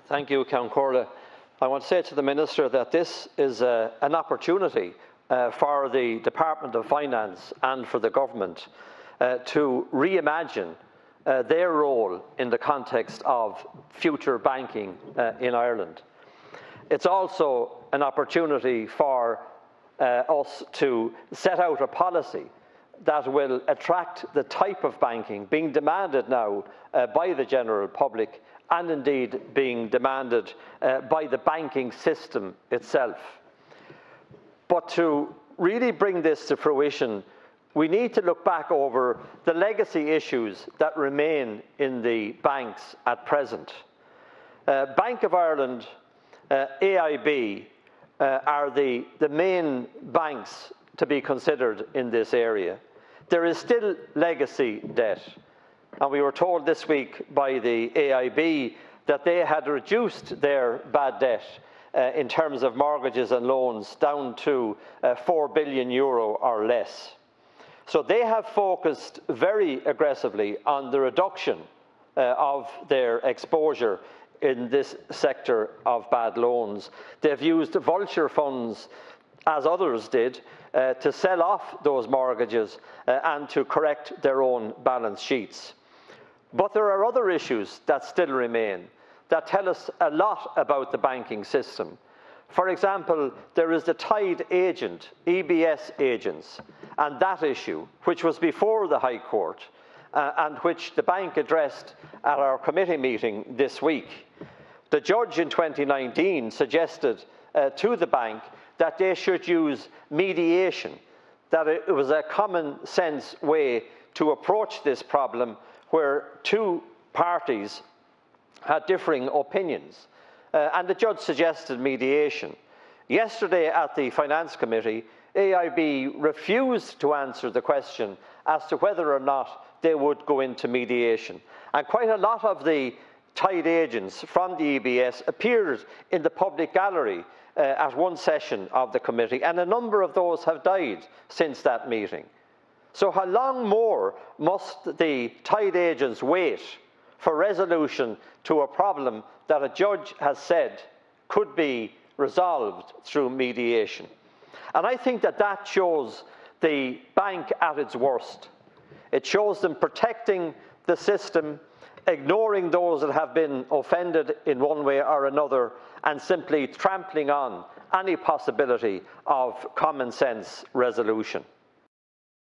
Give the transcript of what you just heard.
Thank you, Count Corley. I want to say to the Minister that this is an opportunity for the Department of Finance and for the Government to reimagine their role in the context of future banking in Ireland. It's also an opportunity for us to set out a policy that will attract the type of banking being demanded now by the general public and indeed being demanded by the banking system itself. But to really bring this to fruition, we need to look back over the legacy issues that remain in the banks at present. Bank of Ireland, AIB, are the main banks to be considered in this area. There is still legacy debt, and we were told this week by the AIB that they had reduced their bad debt in terms of mortgages and loans down to €4 billion or less. So they have focused very aggressively on the reduction of their exposure in this sector of bad loans. They've used vulture funds, as others did, to sell off those mortgages and to correct their own balance sheets. But there are other issues that still remain that tell us a lot about the banking system. For example, there is the tied agent, EBS agents, and that issue, which was before the High Court, and which the bank addressed at our committee meeting this week. The judge in 2019 suggested to the bank that they should use mediation, that it was a common sense way to approach this problem where two parties had differing opinions. And the judge suggested mediation. Yesterday at the Finance Committee, AIB refused to answer the question as to whether or not they would go into mediation. And quite a lot of the tied agents from the EBS appeared in the public gallery at one session of the committee, and a number of those have died since that meeting. So how long more must the tied agents wait for resolution to a problem that a judge has said could be resolved through mediation? And I think that that shows the bank at its worst. It shows them protecting the system, ignoring those that have been offended in one way or another, and simply trampling on any possibility of common sense resolution.